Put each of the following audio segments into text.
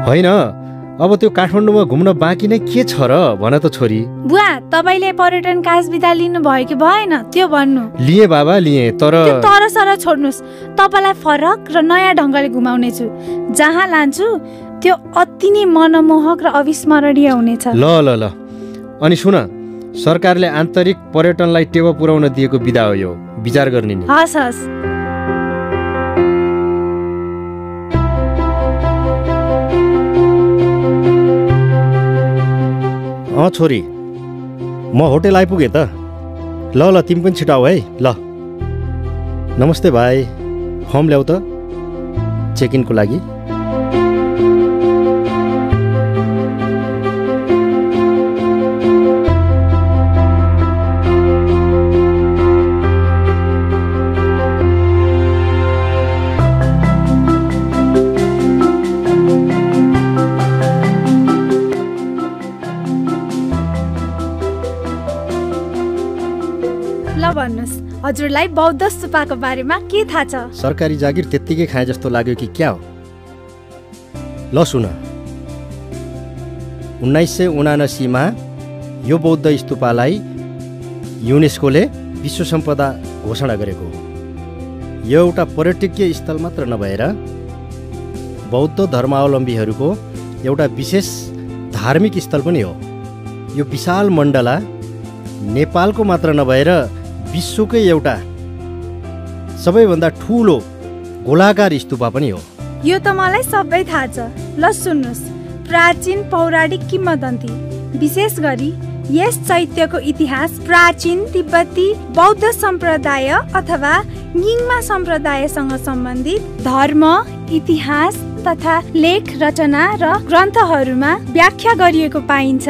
होइन, अब त्यो काठमाडौँमा घुम्न बाँकी नै के छ र भन त छोरी। बुवा, तपाईले पर्यटन काज बिदा लिनु भयो कि भएन त्यो भन्नु। लिए बाबा, लिए, तर त्यो तर छोड्नुस्। तपाईलाई फरक र नयाँ ढङ्गले घुमाउने छु। जहाँ लान्छु त्यो अति नै मनमोहक र अविस्मरणीय हुनेछ। ल ल ल। अनि सुन, सरकारले आन्तरिक पर्यटनलाई टेवा पुर्याउन दिएको बिदा हो यो, विचार गर्ने नि। हस् हस्। छोरी, म होटेल आइपुगेँ त। ल ल, तिमी पनि छिटाऊ है। ल, नमस्ते भाइ, फर्म ल्याऊ त चेक इनको लागि। हजुरलाई बौद्ध स्तूपको बारेमा के थाहा छ? सरकारी जागिर त्यत्तिकै खाए जस्तो लाग्यो कि क्या हो? ल सुन, 1979 मा यो बौद्ध स्तूपलाई युनेस्कोले विश्व सम्पदा घोषणा गरेको हो। यो एउटा पर्यटकीय स्थल मात्र नभएर बौद्ध धर्मावलम्बीहरूको एउटा विशेष धार्मिक स्थल पनि हो। यो विशाल मण्डला नेपालको मात्र नभएर विश्वकै एउटा सबैभन्दा ठुलो गोलाकार स्तूपा पनि हो। यो त मलाई सबै थाहा छ। ल सुन्नुस्, प्राचीन पौराणिक किंवदन्ती, विशेष गरी यस चैत्यको इतिहास प्राचीन तिब्बती बौद्ध सम्प्रदाय अथवा ङिङ्मा सम्प्रदायसँग सम्बन्धित धर्म, इतिहास तथा लेख रचना र ग्रन्थहरूमा व्याख्या गरिएको पाइन्छ।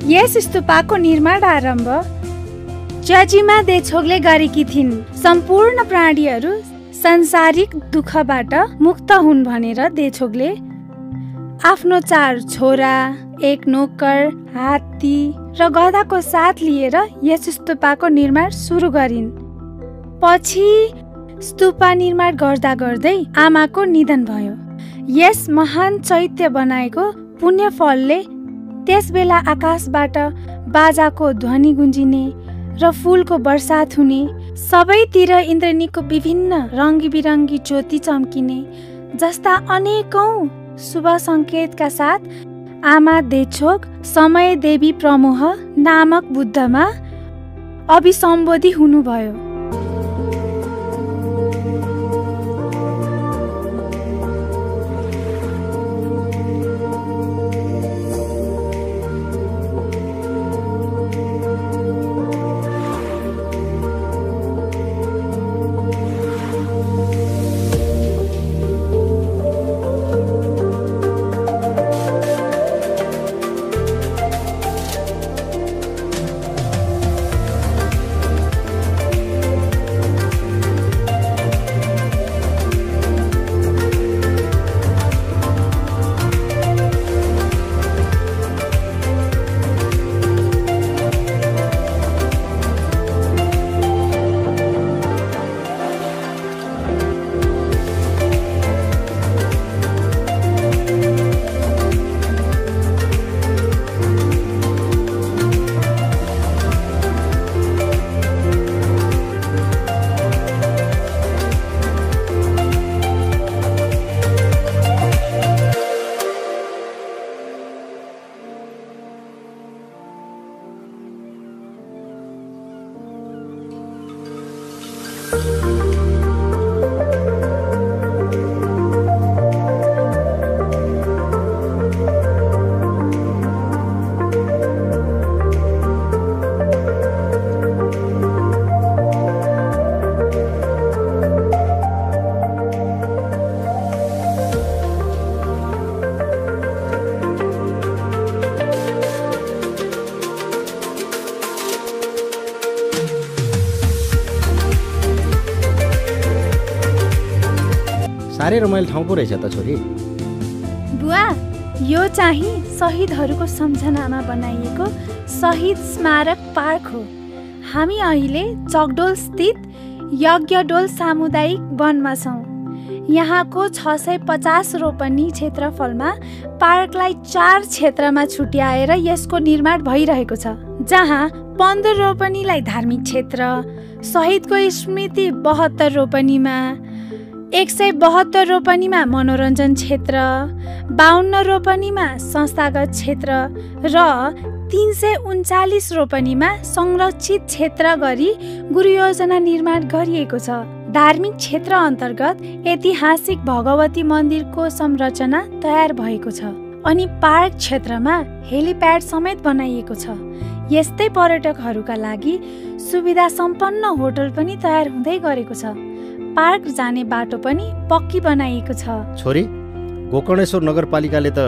यस स्तूपको निर्माण आरम्भ ज्याजिमा देछोगले गरेकी थिइन्। सम्पूर्ण प्राणीहरू सांसारिक दुःखबाट मुक्त हुन् भनेर देछोगले आफ्नो 4 छोरा, 1 नोकर, हात्ती र गधाको साथ लिएर यस स्तूपको निर्माण सुरु गरिन्। पछि स्तूपा निर्माण गर्दा गर्दै आमाको निधन भयो। यस महान चैत्य बनाएको पुण्य फलले त्यसबेला आकाशबाट बाजाको ध्वनि गुन्जिने र फूलको बर्सात हुने, सबैतिर इन्द्रनीको विभिन्न रङ्गी बिरङ्गी ज्योति चम्किने जस्ता अनेकौं शुभ सङ्केतका साथ आमा देछोग समय देवी प्रमोह नामक बुद्धमा अभिसम्बोधि हुनुभयो। साह्रै रमाइलो ठाउँ पो रहेछ त छोरी। बुवा, यो चाहिँ शहीदहरूको सम्झनामा बनाइएको शहीद स्मारक पार्क हो। हामी अहिले चकडोल स्थित यज्ञडोल सामुदायिक वनमा छौँ। यहाँको 650 रोपनी क्षेत्रफलमा पार्कलाई 4 क्षेत्रमा छुट्याएर यसको निर्माण भइरहेको छ, जहाँ 15 रोपनीलाई धार्मिक क्षेत्र, शहीदको स्मृति 72 रोपनीमा, 172 रोपनीमा मनोरञ्जन क्षेत्र, 52 रोपनीमा संस्थागत क्षेत्र र 339 रोपनीमा संरक्षित क्षेत्र गरी गुरुयोजना निर्माण गरिएको छ। धार्मिक क्षेत्र अन्तर्गत ऐतिहासिक भगवती मन्दिरको संरचना तयार भएको छ अनि पार्क क्षेत्रमा हेलिप्याड समेत बनाइएको छ। यस्तै पर्यटकहरूका लागि सुविधा सम्पन्न होटल पनि तयार हुँदै गरेको छ। पार्क जाने बाटो पनि पक्की बनाइएको छ। छोरी, गोकर्णेश्वर नगरपालिकाले त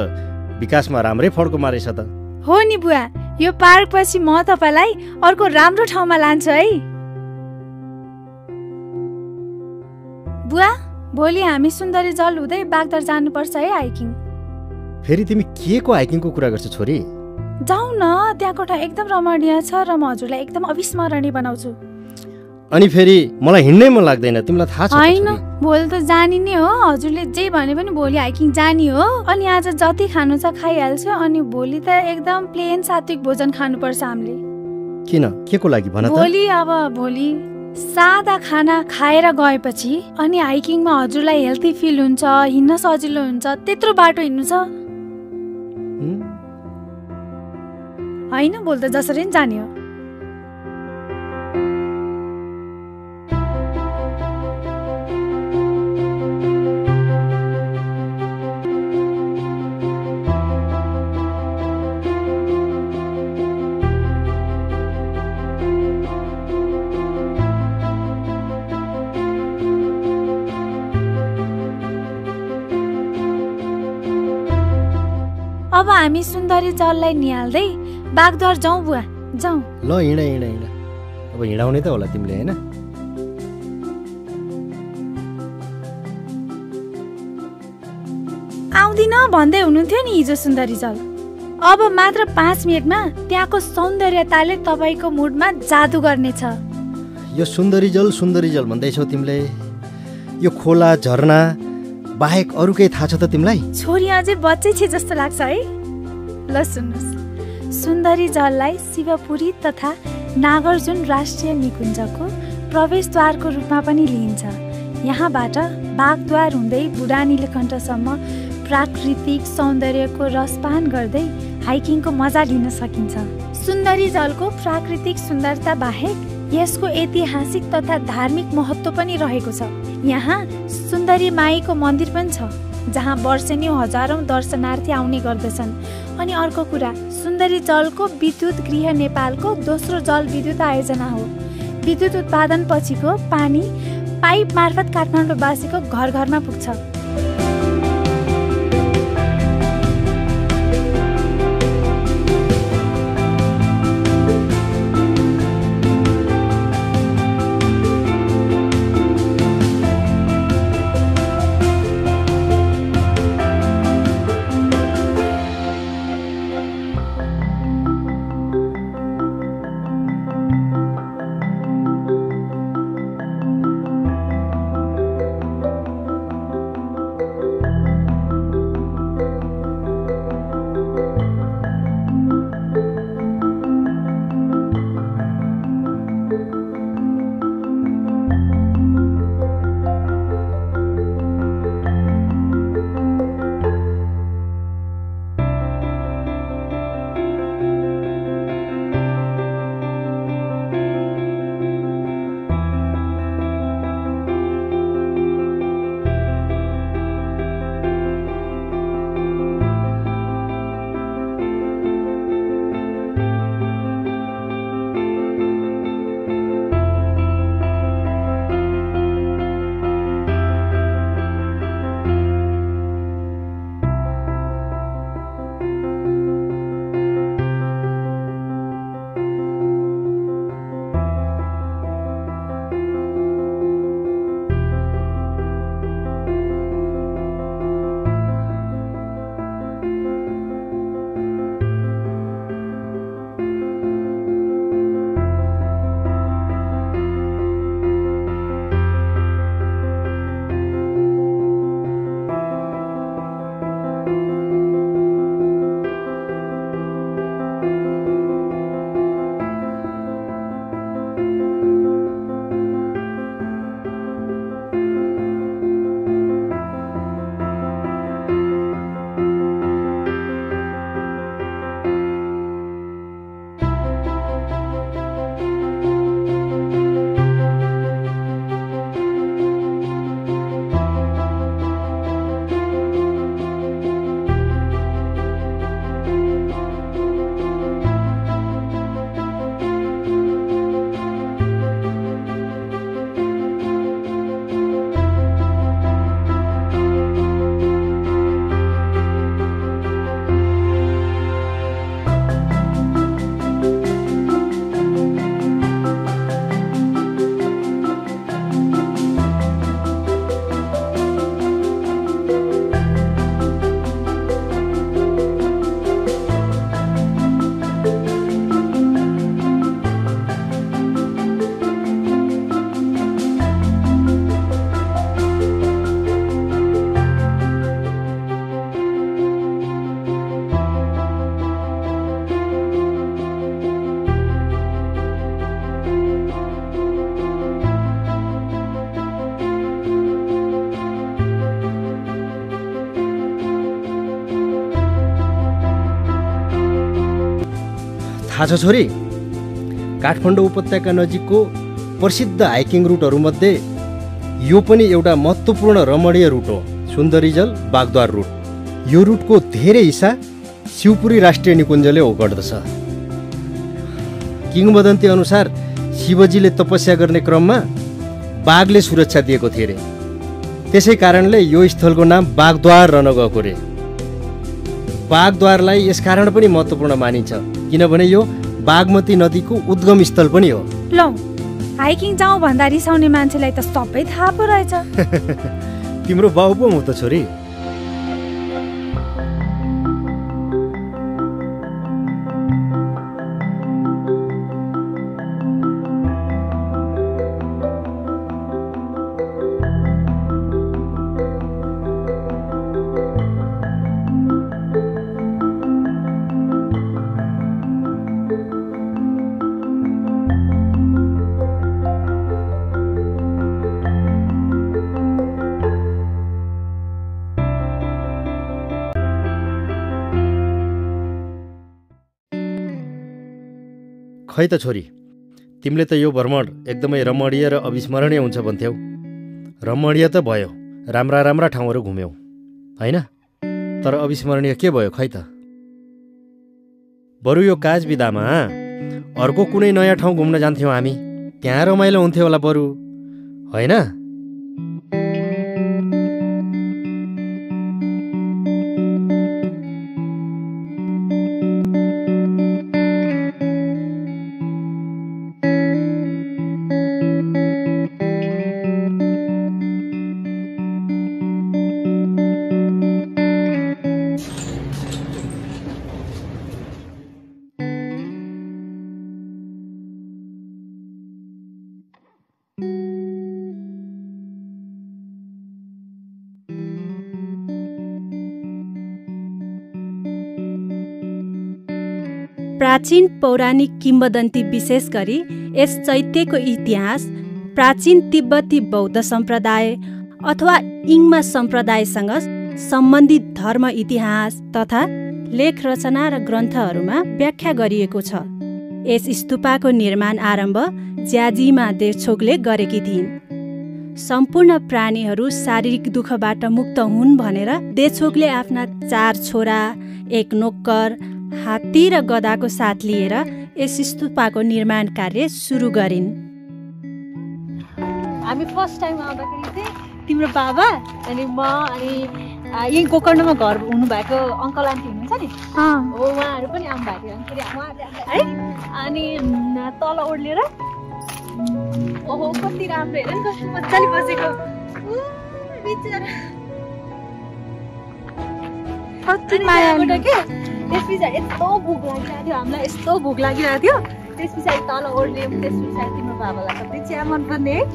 विकासमा राम्रै फड्को मारेछ त। हो नि बुवा, यो पार्क पछि म तपाईलाई अर्को राम्रो ठाउँमा लान्छु है। बुवा, भोलि हामी सुन्दरी जल हुँदै बागदर जानुपर्छ है हाइकिङ। फेरि तिमी के को हाइकिङको कुरा गर्छौ छोरी? जाऊ न, त्यहाँको ठाउँ एकदम रमणीय छ र म हजुरलाई एकदम अविस्मरणीय बनाउँछु। अनि फेरि मलाई हिँड्नै मन लाग्दैन, तिमीलाई थाहा छ? होइन, भोलि त जानी नै हो। हजुरले जे भने पनि भोलि हाइकिङ जानी हो। अनि आज जति खानु छ खाइहाल्छु, अनि भोलि त एकदम प्लेन सात्विक भोजन खानुपर्छ हामीले। किन, के को लागि भन त? भोलि सादा खाना खाएर गएपछि अनि हाइकिङमा हजुरलाई हेल्दी फिल हुन्छ, हिँड्न सजिलो हुन्छ, त्यत्रो बाटो हिँड्नु छ होइन? भोलि त जसरी नि जाने हो। अब हामी सुन्दरी जललाई निहाल्दै बागदर जाउँ बुवा, जाउँ। ल हिँड हिँड हिँड, अब हिँडाउने त होला तिमीले हैन? आउँदिन भन्दै हुनुहुन्थ्यो नि हिजो सुन्दरी जल। अब मात्र 5 मिनटमा त्यहाँको सौन्दर्यताले तपाईँको मुडमा जादु गर्नेछ। यो सुन्दरी जल भन्दैछौ तिमीले? यो खोला झरना बाहेक अरू केही थाहा छ त तिमीलाई? छोरी अझै बच्चै छे जस्तो लाग्छ है। ल सुन्नुहोस्, सुन्दरी जललाई शिवपुरी तथा नागार्जुन राष्ट्रिय निकुञ्जको प्रवेशद्वारको रूपमा पनि लिइन्छ। यहाँबाट बागद्वार हुँदै बुढा नीलकण्ठसम्म प्राकृतिक सौन्दर्यको रसपान गर्दै हाइकिङको मजा लिन सकिन्छ। सुन्दरी जलको प्राकृतिक सुन्दरता बाहेक यसको ऐतिहासिक तथा धार्मिक महत्त्व पनि रहेको छ। यहाँ सुन्दरी माईको मन्दिर पनि छ, जहाँ वर्षेनी हजारौं दर्शनार्थी आउने गर्दछन्। अनि अर्को कुरा, सुन्दरी जलको विद्युत गृह नेपालको दोस्रो जल विद्युत आयोजना हो। विद्युत उत्पादन पछिको पानी पाइप मार्फत काठमाडौँवासीको घर घरमा पुग्छ। थाहा छ छोरी, काठमाडौँ उपत्यका नजिकको प्रसिद्ध हाइकिङ रुटहरूमध्ये यो पनि एउटा महत्त्वपूर्ण रमणीय रुट हो, सुन्दरीजल बागद्वार रुट। यो रुटको धेरै हिस्सा शिवपुरी राष्ट्रिय निकुञ्जले ओगट्दछ। किंवदन्ती अनुसार शिवजीले तपस्या गर्ने क्रममा बाघले सुरक्षा दिएको थिए रे। त्यसै कारणले यो स्थलको नाम बागद्वार रहन गएको रे। बागद्वारलाई यसकारण पनि महत्त्वपूर्ण मानिन्छ किनभने यो बागमती नदीको उद्गम स्थल पनि हो। लौ, हाइकिङ जाउँ भन्दा रिसाउने मान्छेलाई त सबै थाहा पो रहेछ। तिम्रो बाउ पो हो त छोरी। खै त छोरी, तिमीले त यो भ्रमण एकदमै रमणीय र अविस्मरणीय हुन्छ भन्थ्यौ। रमणीय त भयो, राम्रा राम्रा ठाउँहरू घुम्यौ होइन, तर अविस्मरणीय के भयो खै त? बरु यो काज बिदामा अर्को कुनै नयाँ ठाउँ घुम्न जान्थ्यौँ हामी, त्यहाँ रमाइलो हुन्थ्यो होला बरु, होइन? प्राचीन पौराणिक किंवदन्ती विशेष गरी यस चैत्यको इतिहास प्राचीन तिब्बती बौद्ध सम्प्रदाय अथवा इङ्मा सम्प्रदायसँग सम्बन्धित धर्म इतिहास तथा लेख रचना र ग्रन्थहरूमा व्याख्या गरिएको छ। यस स्तूपको निर्माण आरम्भ ज्याजीमा देवछोकले गरेकी थिइन्। सम्पूर्ण प्राणीहरू शारीरिक दुःखबाट मुक्त हुन् भनेर देवछोकले आफ्ना 4 छोरा, 1 नोक्कर, हात्ती र गदाको साथ लिएर यस स्तूपको निर्माण कार्य सुरु गरिन्। हामी फर्स्ट टाइम आउँदाखेरि चाहिँ तिम्रो बाबा अनि म अनि यही गोकर्णमा घर हुनुभएको अङ्कल आन्टी हुनुहुन्छ नि, हो उहाँहरू पनि आउनु भएको थियो है। अनि तल ओर्लेर ओहो कति राम्रो, हेर नि कस्तो मजाले बसेको बिचरा, कति माया के। त्यस पछाडि यस्तो भोक लागिरहेको थियो हामीलाई, यस्तो भोक लागिरहेको थियो। त्यस पछाडि तल ओर्ल्यौँ, त्यस पछाडि तिम्रो बाबालाई कति चिया मनपर्ने है।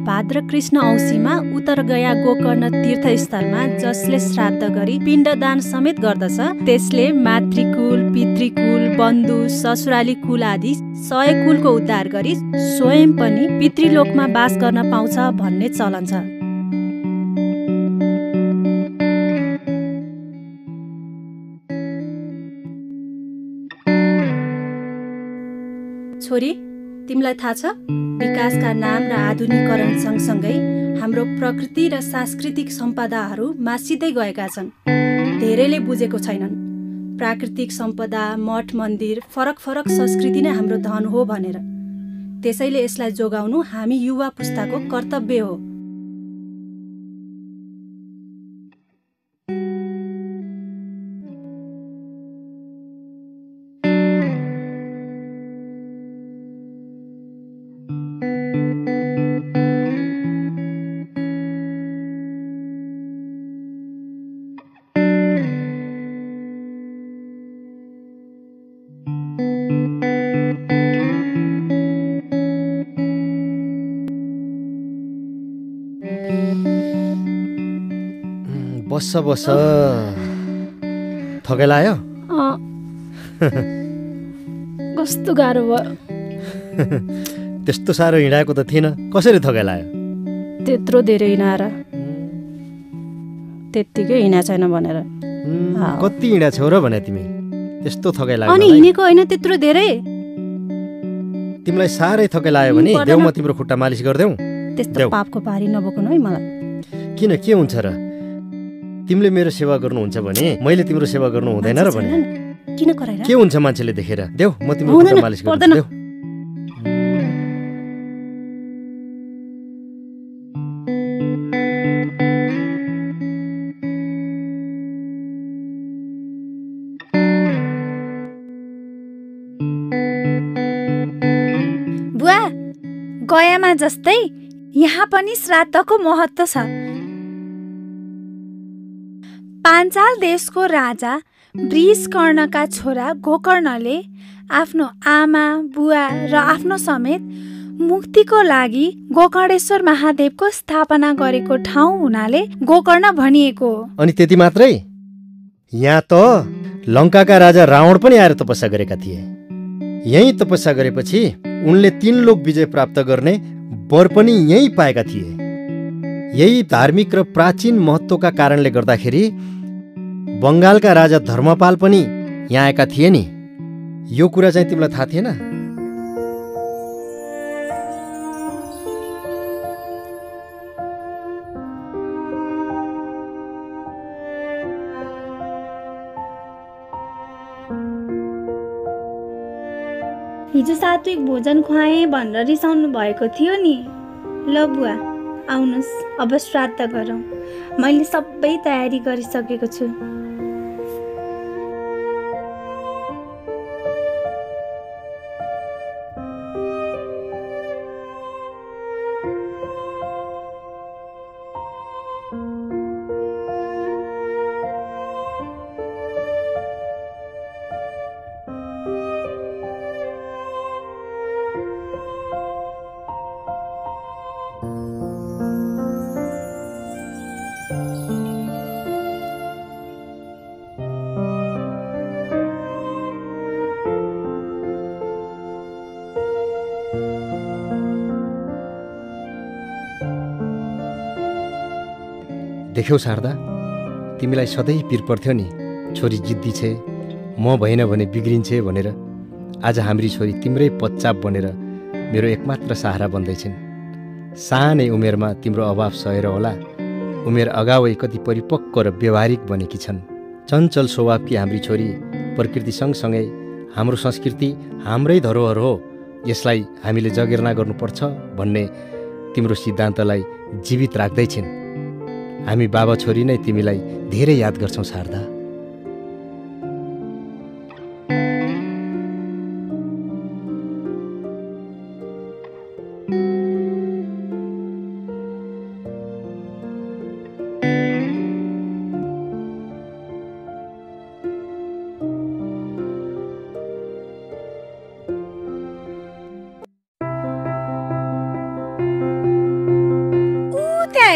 भाद्र कृष्ण औँसीमा उत्तर गया गोकर्ण तीर्थस्थलमा जसले श्राद्ध गरी पिण्डदान समेत गर्दछ त्यसले मातृकुल, पितृकुल, बन्धु, ससुराली कुल आदि 100 कुलको उद्धार गरी स्वयं पनि पितृलोकमा बास गर्न पाउँछ भन्ने चलन छ। छोरी, तिमीलाई थाहा छ विकासका नाम र आधुनिकीकरण सँगसँगै हाम्रो प्रकृति र सांस्कृतिक सम्पदाहरू मासिँदै गएका छन्। धेरैले बुझेको छैनन् प्राकृतिक सम्पदा, मठ मन्दिर फरक फरक संस्कृति नै हाम्रो धन हो भनेर। त्यसैले यसलाई जोगाउनु हामी युवा पुस्ताको कर्तव्य हो। बस्छ बस्छ, थकाइ लाग्यो? कस्तो गाह्रो भयो। त्यस्तो साह्रो हिँडाएको त थिएन, कसरी थकाइ लाग्यो? त्यत्रो धेरै हिँडाएर त्यत्तिकै हिँडा छैन भनेर। कति हिँडा छौ र भने तिमी? त्यस्तो थकाइ लाग्यो? अनि हिँडेको होइन त्यत्रो धेरै। तिमीलाई साह्रै थकाइ लाग्यो भने देऊ म तिम्रो खुट्टा मालिस गर्देऊ। त्यस्तो पापको पारी नबोक्नु है मलाई। किन के हुन्छ र? तिमीले मेरो सेवा गर्नुहुन्छ भने मैले तिम्रो सेवा गर्नु हुँदैन र भने? किन कराइरा? के हुन्छ मान्छेले देखेर? देऊ म तिम्रो खुट्टा मालिस गर्छु। बुवा, गयामा जस्तै यहाँ पनि श्राद्धको महत्त्व छ। पाञ्चाल देशको राजा वृषकर्णका छोरा गोकर्णले आफ्नो आमा बुवा र आफ्नो समेत मुक्तिको लागि गोकर्णेश्वर महादेवको स्थापना गरेको ठाउँ हुनाले गोकर्ण भनिएको हो। अनि त्यति मात्रै? यहाँ त लङ्काका राजा रावण पनि आएर तपस्या गरेका थिए। यही तपस्या गरेपछि उनले 3 लोक विजय प्राप्त गर्ने वर पनि यही पाएका थिए। यही धार्मिक र प्राचीन महत्त्वका कारणले गर्दाखेरि बङ्गालका राजा धर्मपाल पनि यहाँ आएका थिए नि। यो कुरा चाहिँ तिमीलाई थाहा थिएन? हिजो सात्विक भोजन खुवाएँ भनेर रिसाउनु भएको थियो नि। ल बुवा, आउनुहोस् अब श्राद्ध गरौँ। मैले सबै तयारी गरिसकेको छु। देख्यौ शारदा, तिमीलाई सधैँ पिर पर्थ्यो नि छोरी जिद्दी छे, म भएन भने बिग्रिन्छे भनेर। आज हाम्री छोरी तिम्रै पच्चाप बनेर मेरो एकमात्र सहारा बन्दैछिन्। सानै उमेरमा तिम्रो अभाव सहेर होला उमेर अगावै कति परिपक्व र व्यवहारिक बनेकी छन्। चञ्चल स्वभावकी हाम्री छोरी प्रकृति सँगसँगै हाम्रो संस्कृति हाम्रै धरोहर हो, यसलाई हामीले जगेर्ना गर्नुपर्छ भन्ने तिम्रो सिद्धान्तलाई जीवित राख्दैछिन्। हामी बाबा छोरी नै तिमीलाई धेरै याद गर्छौँ शारदा।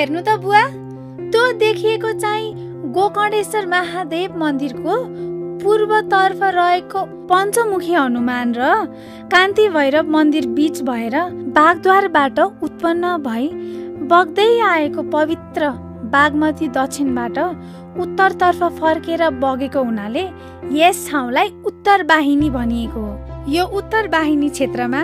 हेर्नु त बुवा, त्यो देखिएको चाहिँ गोकर्णेश्वर महादेव मन्दिरको पूर्वतर्फ रहेको पञ्चमुखी हनुमान र कान्ति भैरव मन्दिर बीच भएर बागद्वारबाट उत्पन्न भई बग्दै आएको पवित्र बागमती दक्षिणबाट उत्तरतर्फ फर्केर बगेको हुनाले यस ठाउँलाई उत्तरवाहिनी भनिएको हो। यो उत्तरवाहिनी क्षेत्रमा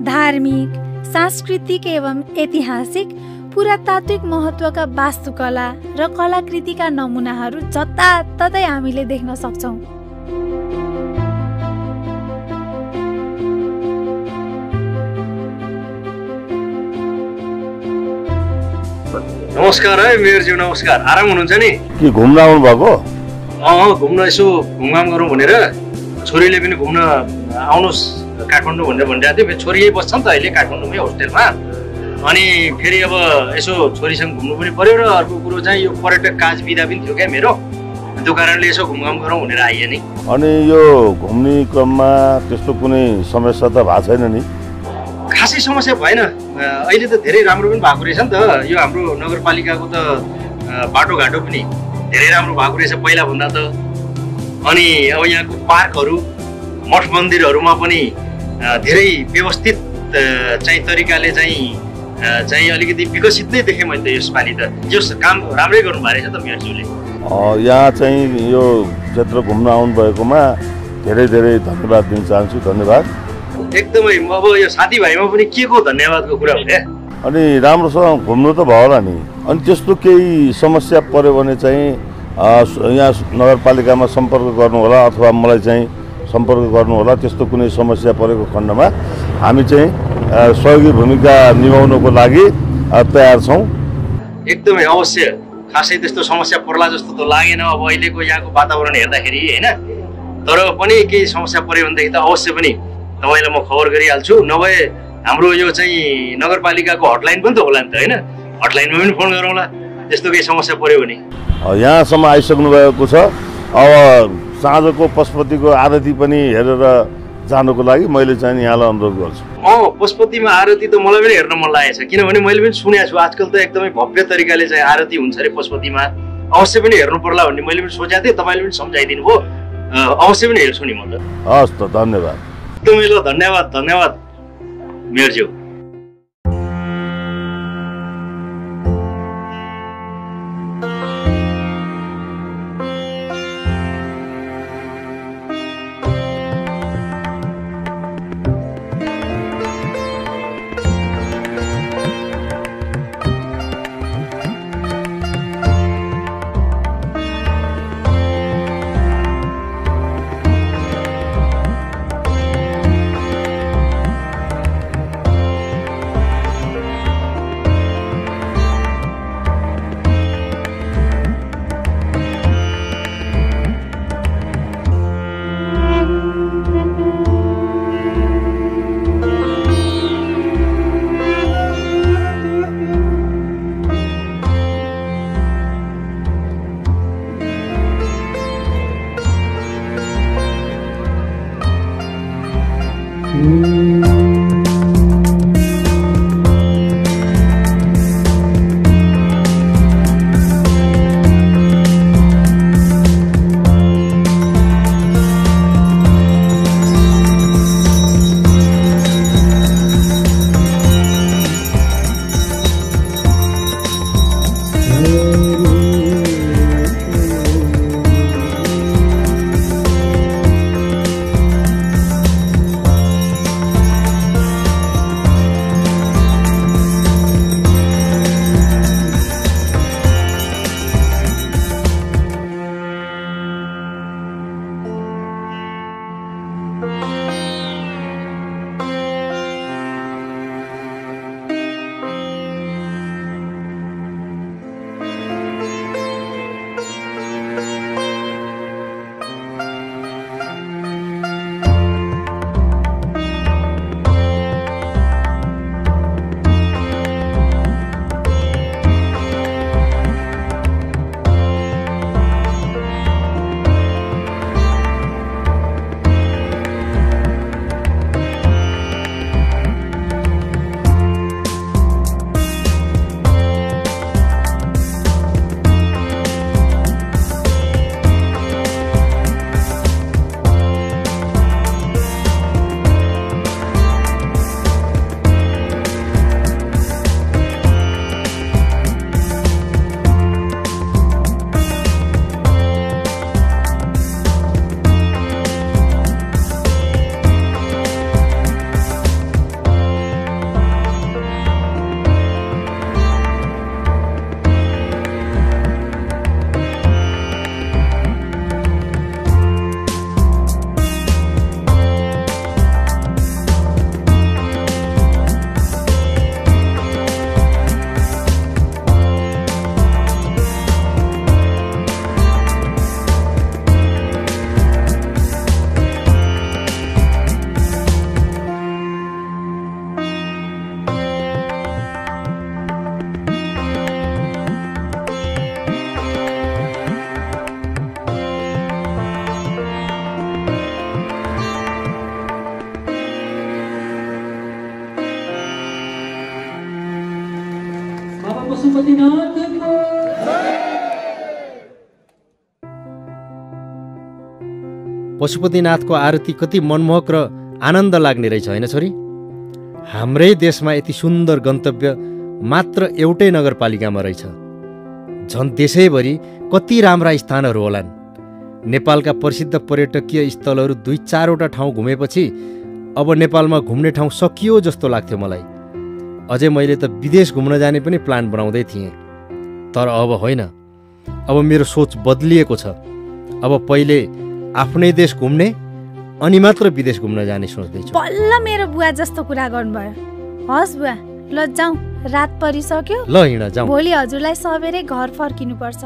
धार्मिक, सांस्कृतिक एवं ऐतिहासिक पुरातात्विक महत्त्वका वास्तुकला र कलाकृतिका नमुनाहरू जताततै हामीले देख्न सक्छौँ। नमस्कार है मेयरज्यू, नमस्कार। आराम हुनुहुन्छ नि? के घुम्न आउनु भएको? घुम्न यसो घुमघाम गरौँ भनेर छोरीले पनि घुम्न आउनुहोस् काठमाडौँ भनेर भनिरहेको थियो। छोरी यही बस्छ नि त अहिले काठमाडौँमै होस्टेलमा। अनि फेरि अब यसो छोरीसँग घुम्नु पनि पर्यो र अर्को कुरो चाहिँ यो पर्यटक काज बिदा पनि थियो क्या मेरो, त्यो कारणले यसो घुमघाम गरौँ भनेर आइए नि। अनि यो घुम्ने क्रममा त्यस्तो कुनै समस्या त भएको छैन नि? खासै समस्या भएन। अहिले त धेरै राम्रो पनि भएको रहेछ नि त। यो हाम्रो नगरपालिकाको त बाटोघाटो पनि धेरै राम्रो भएको रहेछ पहिलाभन्दा त। अनि अब यहाँको पार्कहरू, मठ मन्दिरहरूमा पनि धेरै व्यवस्थित चाहिँ तरिकाले चाहिँ चाहिँ अलिकति विकसित नै देखेँ मैले त यसपालि त। यो काम राम्रै गर्नुभएको रहेछ त मेयरज्यूले। यहाँ चाहिँ यो क्षेत्र घुम्न आउनुभएकोमा धेरै धेरै धन्यवाद दिन चाहन्छु। धन्यवाद। एकदमै अब यो साथीभाइमा पनि के को धन्यवादको कुरा हो क्या। अनि राम्रोसँग घुम्नु त भयो होला नि। अनि त्यस्तो केही समस्या पर्यो भने चाहिँ यहाँ नगरपालिकामा सम्पर्क गर्नु होला अथवा मलाई चाहिँ सम्पर्क गर्नु होला। त्यस्तो कुनै समस्या परेको खण्डमा हामी चाहिँ सहयोगी भूमिका निभाउनको लागि तयार छौँ। एकदमै अवश्य। खासै त्यस्तो समस्या पर्ला जस्तो त लागेन अब अहिलेको यहाँको वातावरण हेर्दाखेरि हैन। तर पनि केही समस्या पर्यो भनेदेखि त अवश्य पनि तपाईँलाई म खबर गरिहाल्छु। नभए हाम्रो यो चाहिँ नगरपालिकाको हटलाइन पनि त होला नि त हैन। हटलाइनमा पनि फोन गरौँला त्यस्तो केही समस्या पर्यो भने। यहाँसम्म आइसक्नु भएको छ। अब साँझको पशुपतिको आरती पनि हेरेर जानुको लागि मैले चाहिँ यहाँलाई अनुरोध गर्छु। पशुपतिमा आरती त मलाई पनि हेर्न मन लागेको छ। किनभने मैले पनि सुनेको छु आजकल त एकदमै भव्य तरिकाले चाहिँ आरती हुन्छ अरे पशुपतिमा। अवश्य पनि हेर्नु पर्ला भन्ने मैले पनि सोचेको थिएँ। तपाईँले पनि सम्झाइदिनु भयो। अवश्य पनि हेर्छु नि म त। हस् त धन्यवाद। एकदमै ल धन्यवाद धन्यवाद मेयरज्यू। पशुपतिनाथको आरती कति मनमोहक र आनन्द लाग्ने रहेछ होइन छोरी। हाम्रै देशमा यति सुन्दर गन्तव्य मात्र एउटै नगरपालिकामा रहेछ। झन् देशैभरि कति राम्रा स्थानहरू होलान्। नेपालका प्रसिद्ध पर्यटकीय स्थलहरू 2-4वटा ठाउँ घुमेपछि अब नेपालमा घुम्ने ठाउँ सकियो जस्तो लाग्थ्यो मलाई। अझै मैले त विदेश घुम्न जाने पनि प्लान बनाउँदै थिएँ। तर अब होइन, अब मेरो सोच बदलिएको छ। अब पहिले आफ्नै देश घुम्ने अनि मात्र विदेश घुम्न जाने सोच्दैछु। बल्ल मेरो बुवा जस्तो कुरा गर्नुभयो। हस् बुवा, ल जाउँ, रात परिसक्यो। ल हिँड जाउँ। भोलि हजुरलाई सबेरै घर फर्किनुपर्छ।